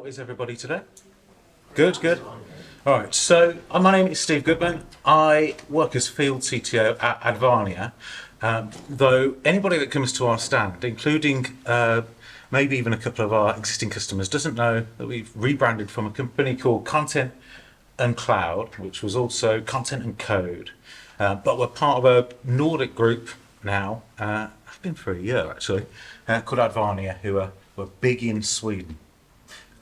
is everybody today? Good, good. All right, so my name is Steve Goodman. I work as field CTO at Advania, though anybody that comes to our stand, including maybe even a couple of our existing customers, doesn't know that we've rebranded from a company called Content and Cloud, which was also Content and Code. But we're part of a Nordic group now, I've been for a year actually, called Advania, who are big in Sweden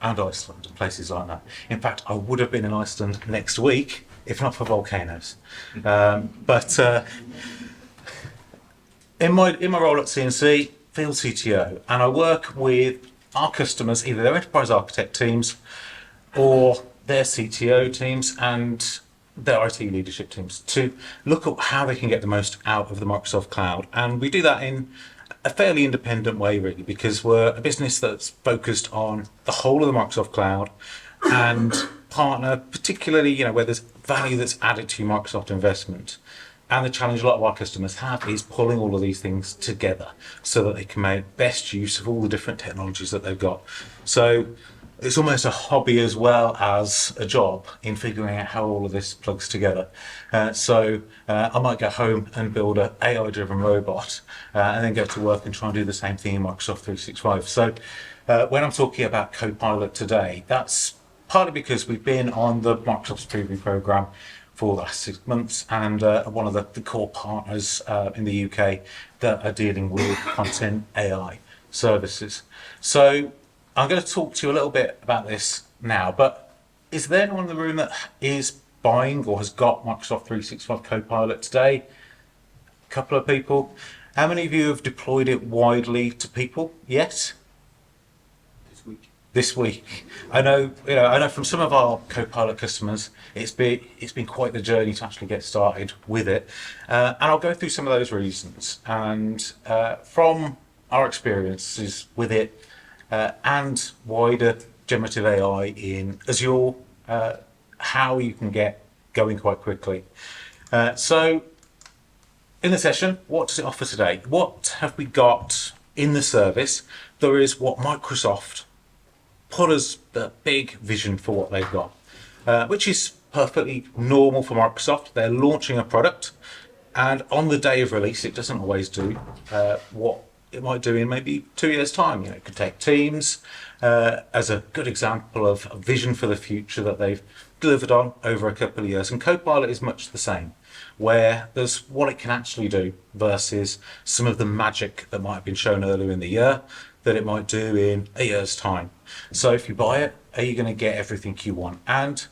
and Iceland and places like that. In fact, I would have been in Iceland next week if not for volcanoes. But in my role at CNC, field CTO, and I work with our customers, either their enterprise architect teams or their CTO teams and their IT leadership teams, to look at how they can get the most out of the Microsoft Cloud. And we do that in a fairly independent way, really, because we're a business that's focused on the whole of the Microsoft Cloud and partner, particularly, where there's value that's added to Microsoft investment. And the challenge a lot of our customers have is pulling all of these things together so that they can make best use of all the different technologies that they've got. So it's almost a hobby as well as a job in figuring out how all of this plugs together. So I might go home and build an AI-driven robot and then go to work and try and do the same thing in Microsoft 365. So when I'm talking about Copilot today, that's partly because we've been on the Microsoft Preview program for the last 6 months, and one of the core partners in the UK that are dealing with content AI services. So I'm going to talk to you a little bit about this now, but is there anyone in the room that is buying or has got Microsoft 365 Copilot today? A couple of people. How many of you have deployed it widely to people yet? This week. I know from some of our Copilot customers, it's been quite the journey to actually get started with it. And I'll go through some of those reasons. And from our experiences with it, and wider generative AI in Azure, how you can get going quite quickly. So in the session, what does it offer today? What have we got in the service? There is what Microsoft put as the big vision for what they've got, which is perfectly normal for Microsoft. They're launching a product, and on the day of release, it doesn't always do what it might do in maybe 2 years' time. It could take Teams as a good example of a vision for the future that they've delivered on over a couple of years. And Copilot is much the same, where there's what it can actually do versus some of the magic that might have been shown earlier in the year that it might do in a year's time. So if you buy it, are you going to get everything you want? And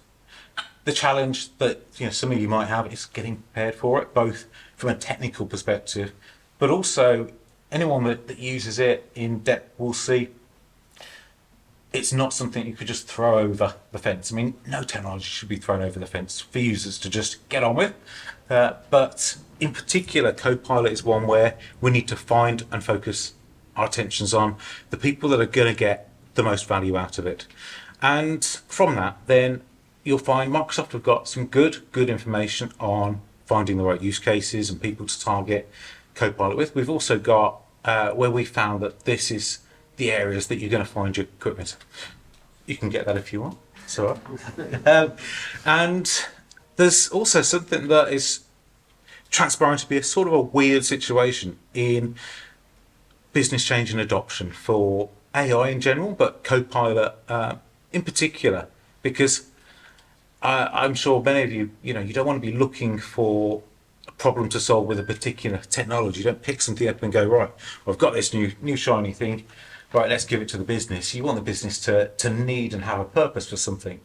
the challenge that some of you might have is getting prepared for it, both from a technical perspective, but also anyone that uses it in depth will see it's not something you could just throw over the fence. I mean, no technology should be thrown over the fence for users to just get on with. But in particular, Copilot is one where we need to find and focus our attentions on the people that are going to get the most value out of it. And from that, then you'll find Microsoft have got some good information on finding the right use cases and people to target Copilot with. We've also got where we found that this is the areas that you're going to find your equipment. You can get that if you want. So, and there's also something that is transparent to be a sort of a weird situation in business change and adoption for AI in general, but Copilot in particular, because I'm sure many of you, you don't want to be looking for problem to solve with a particular technology. You don't pick something up and go, right, I've got this new shiny thing, right, let's give it to the business. You want the business to need and have a purpose for something.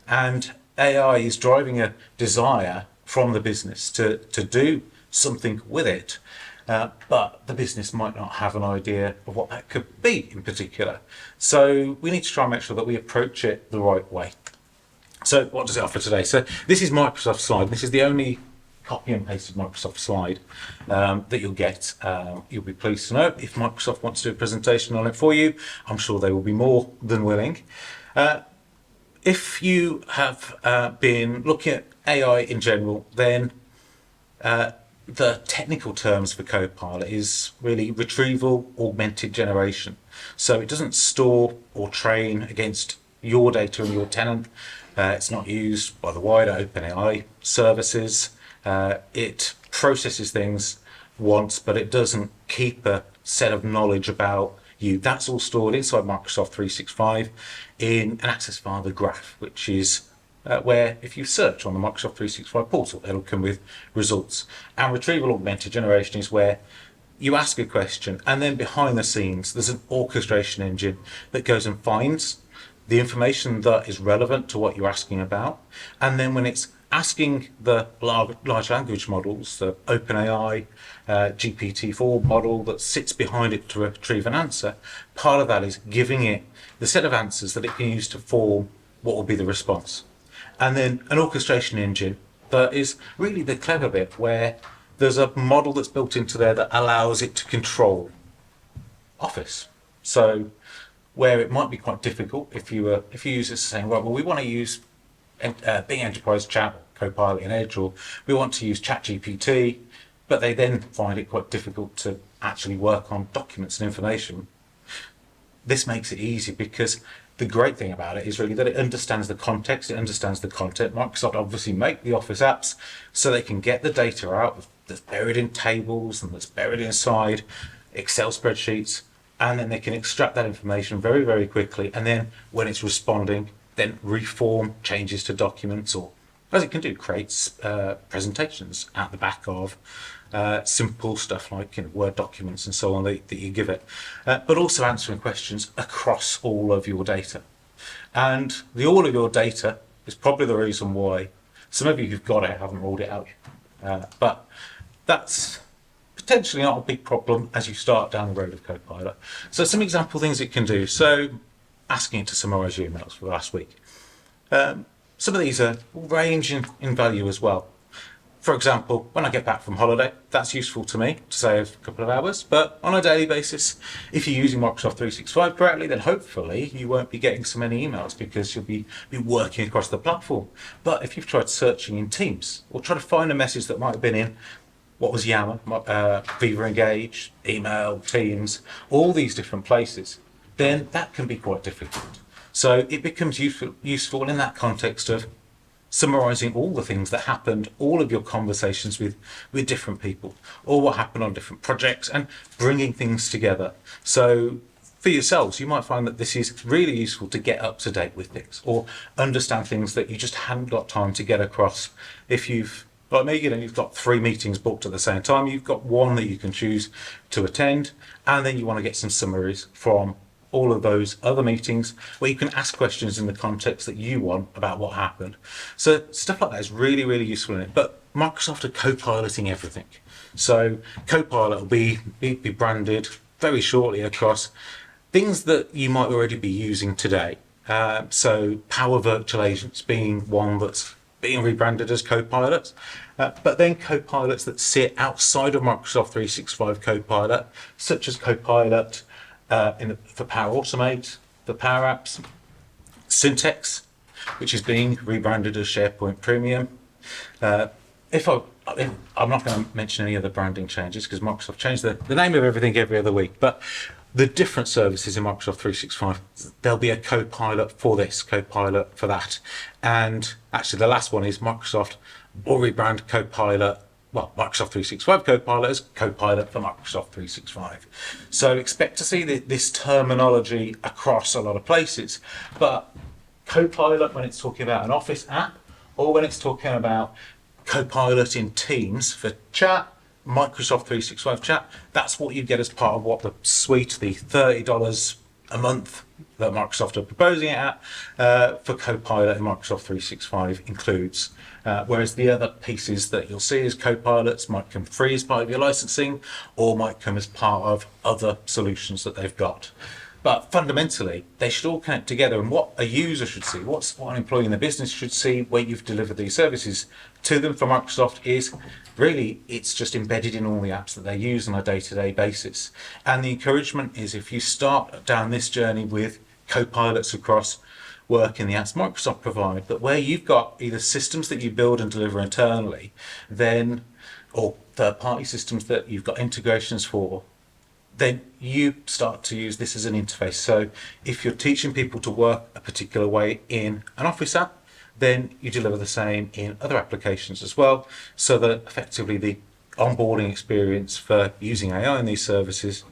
And AI is driving a desire from the business to do something with it. But the business might not have an idea of what that could be in particular. So we need to try and make sure that we approach it the right way. So what does it offer today? So this is Microsoft's slide. This is the only copy and pasted Microsoft slide that you'll get. You'll be pleased to know if Microsoft wants to do a presentation on it for you. I'm sure they will be more than willing. If you have been looking at AI in general, then the technical terms for Copilot is really retrieval augmented generation. So it doesn't store or train against your data and your tenant. It's not used by the wider OpenAI services. It processes things once, but it doesn't keep a set of knowledge about you. That's all stored inside Microsoft 365 in an access via the graph, which is where if you search on the Microsoft 365 portal, it'll come with results. And retrieval augmented generation is where you ask a question and then behind the scenes there's an orchestration engine that goes and finds the information that is relevant to what you're asking about. And then when it's asking the large language models, the OpenAI GPT-4 model that sits behind it to retrieve an answer, part of that is giving it the set of answers that it can use to form what will be the response. And then an orchestration engine that is really the clever bit, where there's a model that's built into there that allows it to control Office. So where it might be quite difficult if you use this saying, right, well, we want to use Bing Enterprise Chat, Copilot in Edge, or we want to use ChatGPT, but they then find it quite difficult to actually work on documents and information. This makes it easy because the great thing about it is really that it understands the context, it understands the content. Microsoft obviously make the Office apps so they can get the data out that's buried in tables and that's buried inside Excel spreadsheets, and then they can extract that information very, very quickly, and then when it's responding, then reform changes to documents, or as it can do, creates presentations at the back of simple stuff like Word documents and so on that you give it, but also answering questions across all of your data. And the all of your data is probably the reason why some of you who've got it haven't rolled it out yet. But that's potentially not a big problem as you start down the road of Copilot. So some example things it can do. So asking it to summarize your emails for the last week. Some of these are range in value as well. For example, when I get back from holiday, that's useful to me to save a couple of hours. But on a daily basis, if you're using Microsoft 365 correctly, then hopefully you won't be getting so many emails because you'll be working across the platform. But if you've tried searching in Teams or try to find a message that might have been in what was Yammer, Viva Engage, email, Teams, all these different places, then that can be quite difficult. So it becomes useful in that context of summarizing all the things that happened, all of your conversations with different people, or what happened on different projects, and bringing things together. So for yourselves, you might find that this is really useful to get up to date with things or understand things that you just haven't got time to get across. If you've, like me, you've got 3 meetings booked at the same time, you've got one that you can choose to attend, and then you want to get some summaries from all of those other meetings where you can ask questions in the context that you want about what happened. So stuff like that is really, really useful in it. But Microsoft are co-piloting everything. So Copilot will be branded very shortly across things that you might already be using today. So Power Virtual Agents being one that's being rebranded as Copilots, but then Copilots that sit outside of Microsoft 365 Copilot, such as Copilot for Power Automate, for Power Apps, Syntex, which is being rebranded as SharePoint Premium. I'm not going to mention any other branding changes because Microsoft changed the name of everything every other week, but the different services in Microsoft 365, there'll be a Copilot for this, Copilot for that. And actually the last one is Microsoft will rebrand Copilot, Microsoft 365 Copilot as Copilot for Microsoft 365. So expect to see this terminology across a lot of places. But Copilot, when it's talking about an Office app, or when it's talking about Copilot in Teams for chat, Microsoft 365 chat, that's what you get as part of what the suite, the $30 a month that Microsoft are proposing it at for Copilot in Microsoft 365 includes. Whereas the other pieces that you'll see as Copilots might come free as part of your licensing or might come as part of other solutions that they've got. But fundamentally, they should all connect together, and what a user should see, what an employee in the business should see when you've delivered these services to them from Microsoft is really, it's just embedded in all the apps that they use on a day-to-day basis. And the encouragement is if you start down this journey with Copilots across work in the apps Microsoft provide, that where you've got either systems that you build and deliver internally, then, or third-party systems that you've got integrations for, then you start to use this as an interface. So if you're teaching people to work a particular way in an Office app, then you deliver the same in other applications as well, so that effectively the onboarding experience for using AI in these services,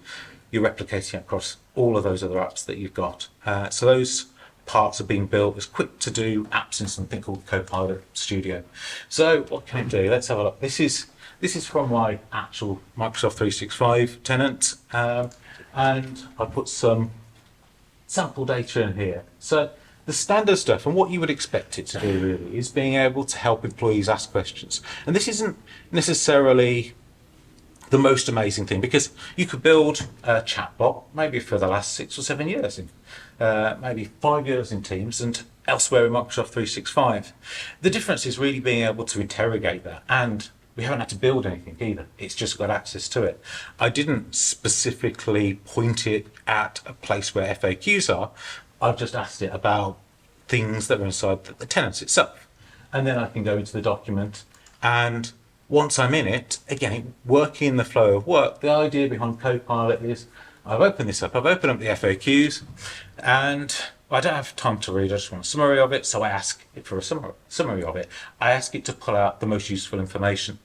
you're replicating across all of those other apps that you've got. So those parts are being built as quick to do apps in something called Copilot Studio. So what can it do? Let's have a look. This is from my actual Microsoft 365 tenant, and I put some sample data in here. So the standard stuff and what you would expect it to do really is being able to help employees ask questions. And this isn't necessarily the most amazing thing, because you could build a chatbot maybe for the last 6 or 7 years, maybe 5 years in Teams and elsewhere in Microsoft 365. The difference is really being able to interrogate that, and we haven't had to build anything either. It's just got access to it. I didn't specifically point it at a place where FAQs are. I've just asked it about things that are inside the tenants itself. And then I can go into the document, and once I'm in it, again, working in the flow of work, the idea behind Copilot is I've opened this up, I've opened up the FAQs, and I don't have time to read, I just want a summary of it, so I ask it for a summary of it. I ask it to pull out the most useful information.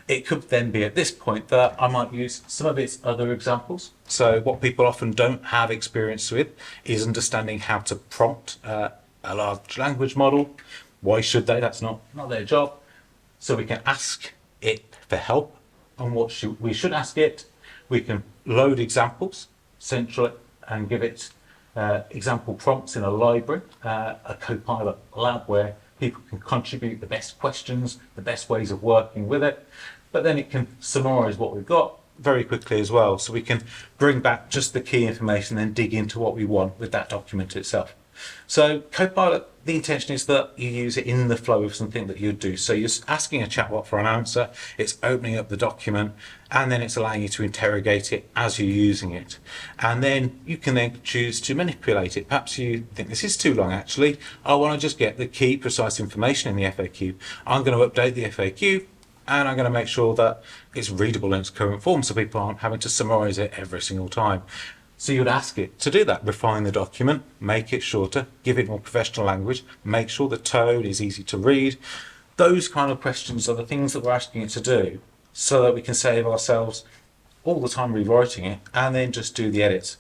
It could then be at this point that I might use some of its other examples. So what people often don't have experience with is understanding how to prompt a large language model. Why should they? That's not their job. So we can ask it for help on what we should ask it. We can load examples centrally and give it example prompts in a library, a Copilot lab where people can contribute the best questions, the best ways of working with it. But then it can summarize what we've got very quickly as well. So we can bring back just the key information and dig into what we want with that document itself. So Copilot, the intention is that you use it in the flow of something that you do. So you're asking a chatbot for an answer, it's opening up the document, and then it's allowing you to interrogate it as you're using it. And then you can then choose to manipulate it. Perhaps you think this is too long actually. I want to just get the key precise information in the FAQ. I'm going to update the FAQ, and I'm going to make sure that it's readable in its current form so people aren't having to summarize it every single time. So you'd ask it to do that, refine the document, make it shorter, give it more professional language, make sure the tone is easy to read. Those kind of questions are the things that we're asking it to do so that we can save ourselves all the time rewriting it and then just do the edits.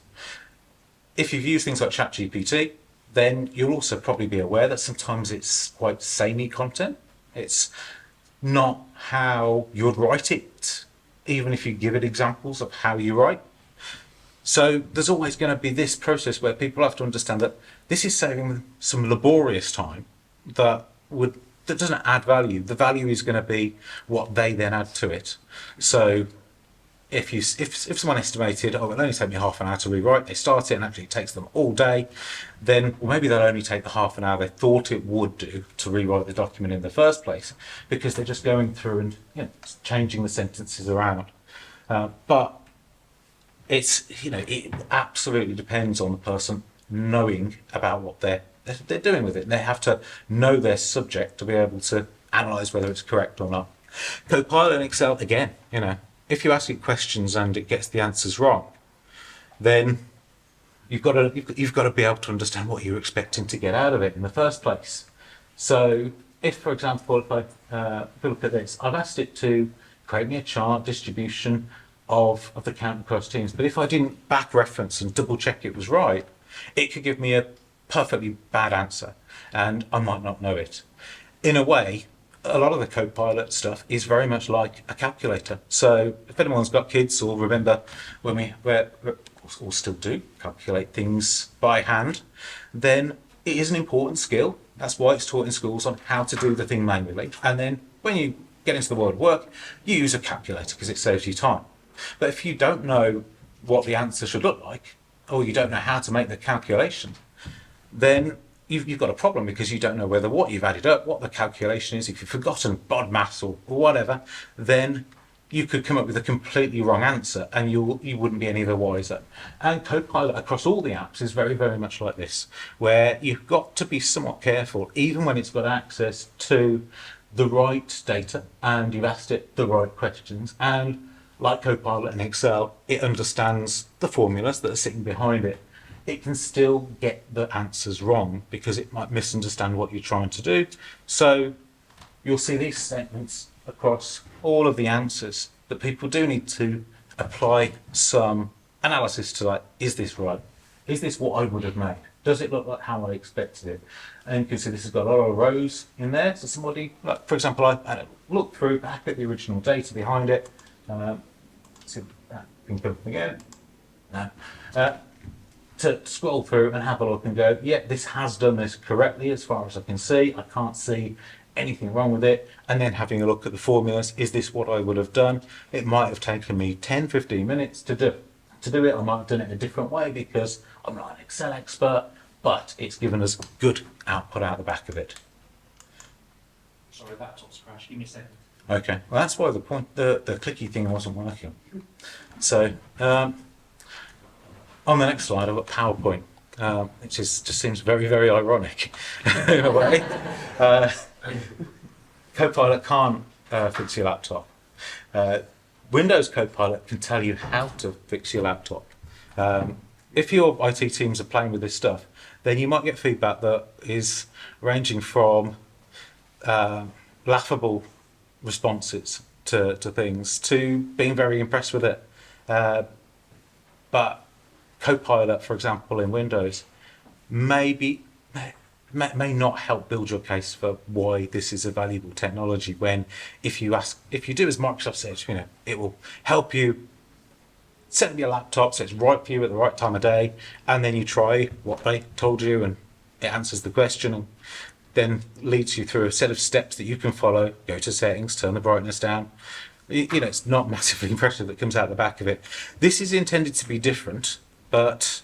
If you've used things like ChatGPT, then you'll also probably be aware that sometimes it's quite samey content. It's not how you'd write it, even if you give it examples of how you write. So there's always going to be this process where people have to understand that this is saving them some laborious time that doesn't add value. The value is going to be what they then add to it. So if someone estimated, oh, it'll only take me half an hour to rewrite, they start it and actually it takes them all day, then maybe they'll only take the half an hour they thought it would do to rewrite the document in the first place, because they're just going through and changing the sentences around. But it absolutely depends on the person knowing about what they're doing with it. And they have to know their subject to be able to analyze whether it's correct or not. Copilot in Excel, again, if you ask it questions and it gets the answers wrong, then you've got to be able to understand what you're expecting to get out of it in the first place. So if, for example, if I look at this, I've asked it to create me a chart distribution of the count across teams, but if I didn't back reference and double check it was right, it could give me a perfectly bad answer and I might not know it. In a way, a lot of the Copilot stuff is very much like a calculator. So if anyone's got kids or remember when we or still do calculate things by hand, then it is an important skill. That's why it's taught in schools on how to do the thing manually. And then when you get into the world of work, you use a calculator because it saves you time. But if you don't know what the answer should look like, or you don't know how to make the calculation, then you've got a problem, because you don't know whether what you've added up, what the calculation is. If you've forgotten BODMAS or whatever, then you could come up with a completely wrong answer and you wouldn't be any the wiser. And Copilot across all the apps is very, very much like this, where you've got to be somewhat careful, even when it's got access to the right data and you've asked it the right questions. And like Copilot and Excel, it understands the formulas that are sitting behind it. It can still get the answers wrong because it might misunderstand what you're trying to do. So you'll see these statements across all of the answers that people do need to apply some analysis to, like, is this right? Is this what I would have made? Does it look like how I expected it? And you can see this has got a lot of rows in there. So somebody, like, for example, I had a look through back at the original data behind it. See that can come again. No. To scroll through and have a look and go, yeah, this has done this correctly as far as I can see. I can't see anything wrong with it. And then having a look at the formulas, is this what I would have done? It might have taken me 10, 15 minutes to do it. I might have done it a different way because I'm not an Excel expert, but it's given us good output out the back of it. Sorry, laptop's crashed. Give me a second. Okay, well, that's why the clicky thing wasn't working. So on the next slide, I've got PowerPoint, which just seems very, very ironic in a way. Copilot can't fix your laptop. Windows Copilot can tell you how to fix your laptop. If your IT teams are playing with this stuff, then you might get feedback that is ranging from laughable responses to things to being very impressed with it. But Copilot, for example, in Windows, may not help build your case for why this is a valuable technology. When if you do as Microsoft says, it will help you set up your laptop so it's right for you at the right time of day, and then you try what they told you, and it answers the question, and then leads you through a set of steps that you can follow. Go to settings, turn the brightness down. It's not massively impressive that comes out the back of it. This is intended to be different. But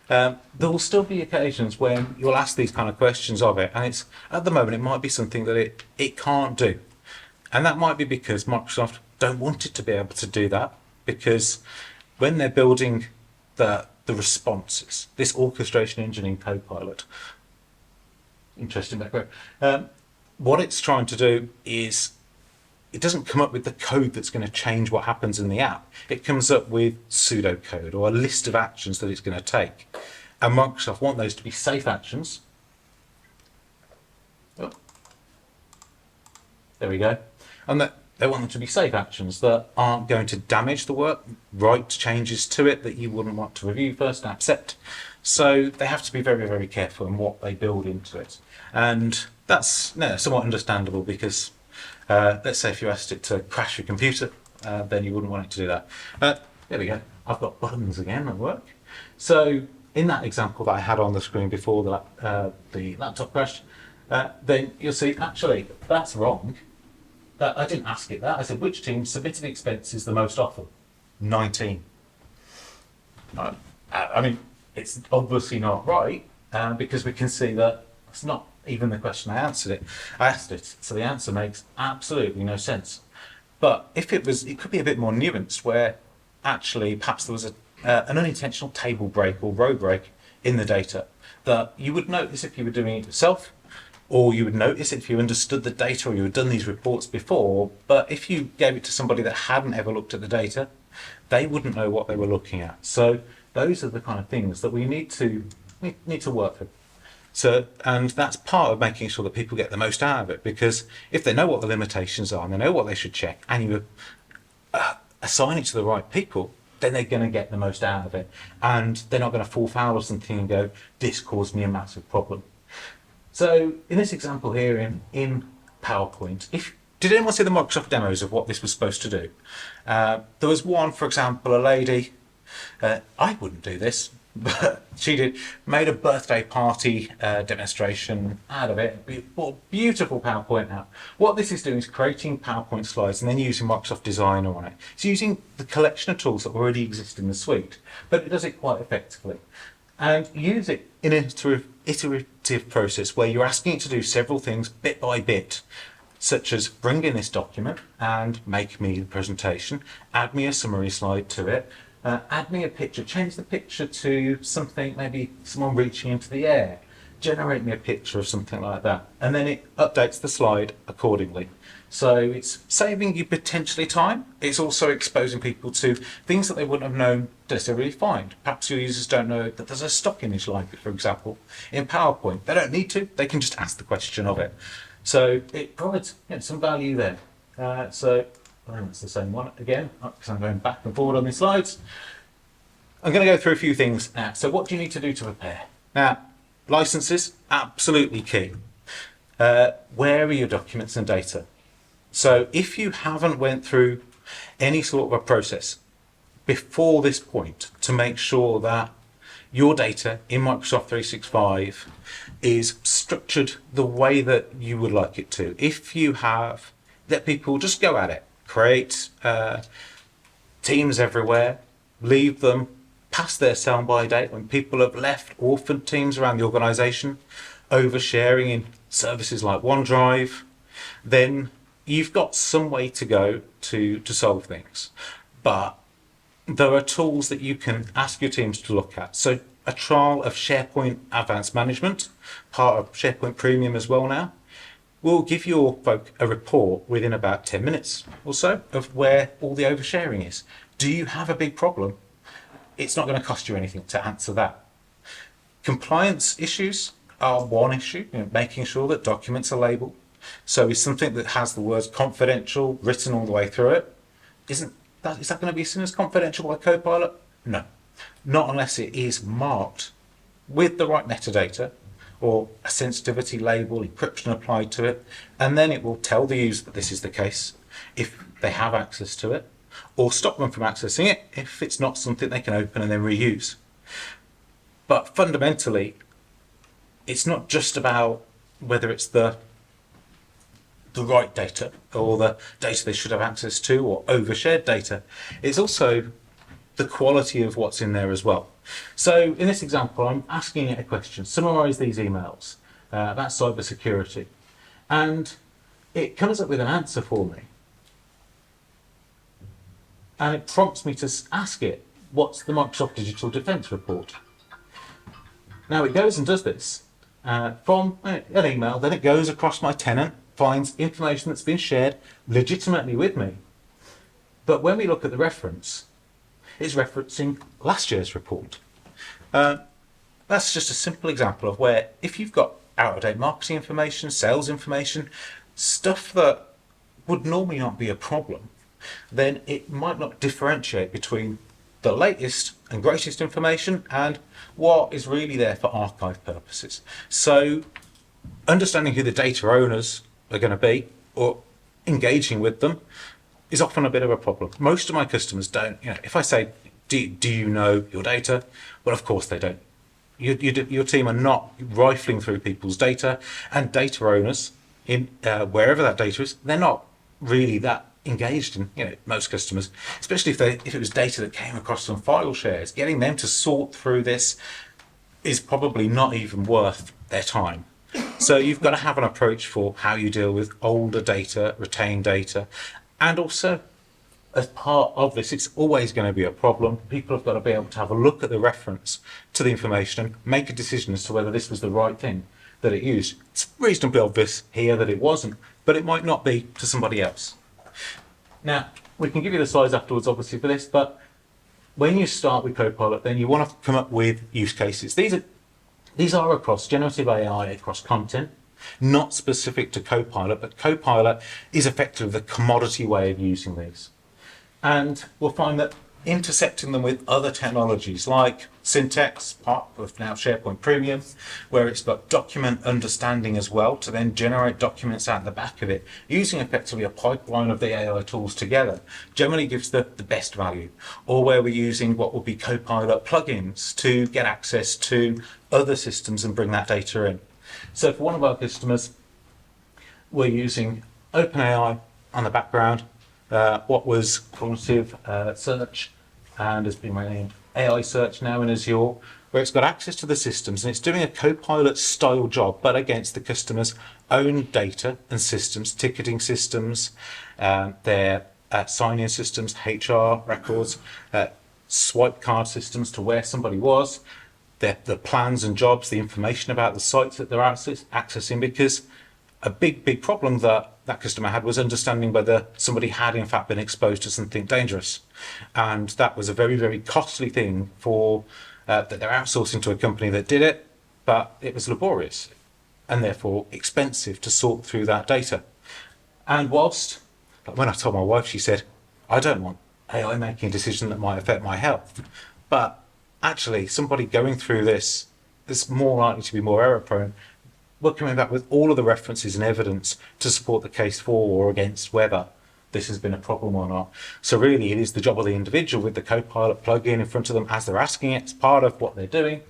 there will still be occasions when you'll ask these kind of questions of it, and it's at the moment it might be something that it can't do, and that might be because Microsoft don't want it to be able to do that, because when they're building the responses, this orchestration engine in Copilot, interesting background, what it's trying to do is it doesn't come up with the code that's going to change what happens in the app. It comes up with pseudocode or a list of actions that it's going to take. And Microsoft want those to be safe actions. Oh, there we go. And that they want them to be safe actions that aren't going to damage the work, write changes to it that you wouldn't want to review first and accept. So they have to be very, very careful in what they build into it. And that's somewhat understandable because let's say if you asked it to crash your computer, then you wouldn't want it to do that. There we go. I've got buttons again at work. So in that example that I had on the screen before the laptop crashed, then you'll see, actually, that's wrong. I didn't ask it that. I said, which team submitted expenses the most often? 19. I mean, it's obviously not right, because we can see that it's not even the question I asked it. So the answer makes absolutely no sense. But if it could be a bit more nuanced, where actually perhaps there was an unintentional table break or row break in the data that you would notice if you were doing it yourself, or you would notice if you understood the data or you had done these reports before. But if you gave it to somebody that hadn't ever looked at the data, they wouldn't know what they were looking at. So those are the kind of things that we need to work with. So, and that's part of making sure that people get the most out of it, because if they know what the limitations are and they know what they should check, and you assign it to the right people, then they're going to get the most out of it, and they're not going to fall foul of something and go, this caused me a massive problem. So in this example here in PowerPoint, did anyone see the Microsoft demos of what this was supposed to do? There was one, for example, a lady, I wouldn't do this, but she made a birthday party demonstration out of it. Beautiful PowerPoint app. What this is doing is creating PowerPoint slides and then using Microsoft Designer on it. It's using the collection of tools that already exist in the suite, but it does it quite effectively. And use it in an iterative process where you're asking it to do several things bit by bit, such as bring in this document and make me the presentation, add me a summary slide to it, add me a picture, change the picture to something, maybe someone reaching into the air, generate me a picture of something like that. And then it updates the slide accordingly. So it's saving you potentially time. It's also exposing people to things that they wouldn't have known to necessarily find. Perhaps your users don't know that there's a stock image library, for example, in PowerPoint. They don't need to. They can just ask the question of it. So it provides some value there. So I think it's the same one again, because I'm going back and forward on these slides. I'm going to go through a few things now. So what do you need to do to prepare? Now, licenses, absolutely key. Where are your documents and data? So if you haven't went through any sort of a process before this point to make sure that your data in Microsoft 365 is structured the way that you would like it to, if you have, let people just go at it, create teams everywhere, leave them past their sell-by date when people have left orphaned teams around the organisation, oversharing in services like OneDrive, then you've got some way to go to solve things. But there are tools that you can ask your teams to look at. So a trial of SharePoint Advanced Management, part of SharePoint Premium as well now, will give your folk a report within about 10 minutes or so of where all the oversharing is. Do you have a big problem? It's not going to cost you anything to answer that. Compliance issues are one issue, making sure that documents are labelled. So is something that has the words confidential written all the way through it, is that going to be seen as confidential by Copilot? No, not unless it is marked with the right metadata or a sensitivity label, encryption applied to it, and then it will tell the user that this is the case if they have access to it, or stop them from accessing it if it's not something they can open and then reuse. But fundamentally, it's not just about whether it's the right data or the data they should have access to or overshared data. It's also the quality of what's in there as well. So in this example, I'm asking it a question, summarize these emails, that's cybersecurity. And it comes up with an answer for me. And it prompts me to ask it, what's the Microsoft Digital Defense Report? Now it goes and does this from an email, then it goes across my tenant, finds information that's been shared legitimately with me. But when we look at the reference, it's referencing last year's report. That's just a simple example of where if you've got out-of-date marketing information, sales information, stuff that would normally not be a problem, then it might not differentiate between the latest and greatest information and what is really there for archive purposes. So understanding who the data owners are going to be or engaging with them is often a bit of a problem. Most of my customers don't, if I say, do you know your data? Well, of course they don't. Your team are not rifling through people's data, and data owners, in wherever that data is, they're not really that engaged in, most customers, especially if it was data that came across some file shares. Getting them to sort through this is probably not even worth their time. So you've got to have an approach for how you deal with older data, retained data, and also as part of this, it's always going to be a problem. People have got to be able to have a look at the reference to the information and make a decision as to whether this was the right thing that it used. It's reasonably obvious here that it wasn't, but it might not be to somebody else. Now, we can give you the slides afterwards, obviously, for this, but when you start with Copilot, then you want to come up with use cases. These are across generative AI, across content, not specific to Copilot, but Copilot is effectively the commodity way of using these. And we'll find that intersecting them with other technologies like Syntax, part of now SharePoint Premium, where it's got document understanding as well to then generate documents out the back of it, using effectively a pipeline of the AI tools together, generally gives the best value. Or where we're using what would be Copilot plugins to get access to other systems and bring that data in. So for one of our customers, we're using OpenAI on the background, what was cognitive search and has been renamed AI search now in Azure, where it's got access to the systems and it's doing a Copilot style job, but against the customer's own data and systems, ticketing systems, their sign-in systems, HR records, swipe card systems to where somebody was, the plans and jobs, the information about the sites that they're accessing, because a big problem that that customer had was understanding whether somebody had in fact been exposed to something dangerous. And that was a very costly thing for that they're outsourcing to a company that did it, but it was laborious and therefore expensive to sort through that data. And whilst, like when I told my wife, she said, I don't want AI making a decision that might affect my health. But actually, somebody going through this is more likely to be more error prone. We're coming back with all of the references and evidence to support the case for or against whether this has been a problem or not. So really, it is the job of the individual with the Copilot plug-in in front of them as they're asking it, as part of what they're doing,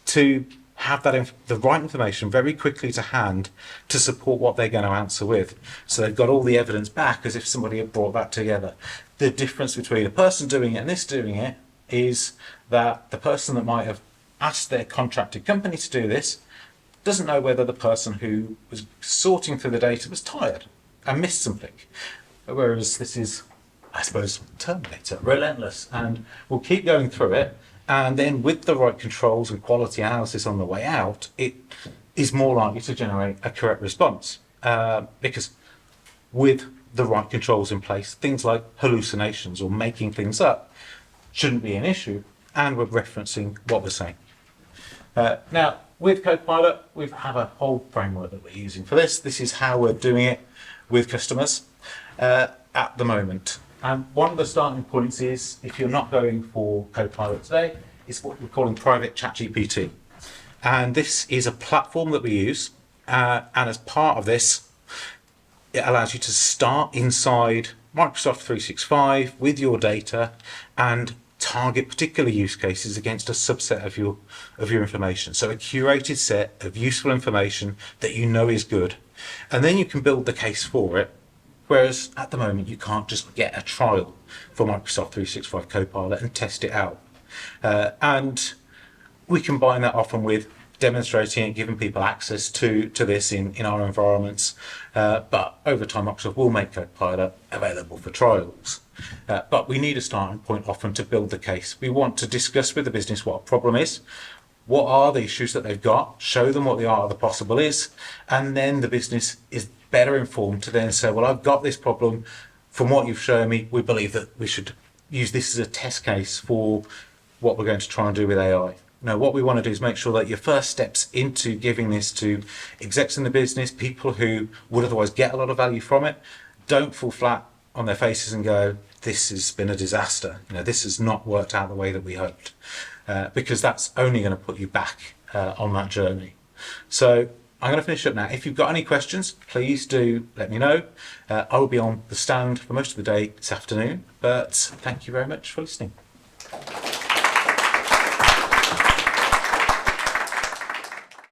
to have that the right information very quickly to hand to support what they're going to answer with. So they've got all the evidence back as if somebody had brought that together. The difference between a person doing it and this doing it is that the person that might have asked their contracted company to do this doesn't know whether the person who was sorting through the data was tired and missed something. Whereas this is, I suppose, Terminator, relentless, and we'll keep going through it. And then with the right controls and quality analysis on the way out, it is more likely to generate a correct response. Because with the right controls in place, things like hallucinations or making things up shouldn't be an issue. And we're referencing what we're saying. Now, with Copilot, we have a whole framework that we're using for this. This is how we're doing it with customers at the moment. And one of the starting points is, if you're not going for Copilot today, is what we're calling private ChatGPT. And this is a platform that we use. And as part of this, it allows you to start inside Microsoft 365 with your data and target particular use cases against a subset of your information. So a curated set of useful information that you know is good. And then you can build the case for it. Whereas at the moment, you can't just get a trial for Microsoft 365 Copilot and test it out. And we combine that often with demonstrating and giving people access to this in our environments. But over time, Microsoft will make Copilot available for trials. But we need a starting point often to build the case. We want to discuss with the business what a problem is, what are the issues that they've got, show them what the art of the possible is, and then the business is better informed to then say, well, I've got this problem. From what you've shown me, we believe that we should use this as a test case for what we're going to try and do with AI. Now, what we want to do is make sure that your first steps into giving this to execs in the business, people who would otherwise get a lot of value from it, don't fall flat on their faces and go, this has been a disaster. This has not worked out the way that we hoped, because that's only going to put you back on that journey. So I'm going to finish up now. If you've got any questions, please do let me know. I will be on the stand for most of the day this afternoon, but thank you very much for listening.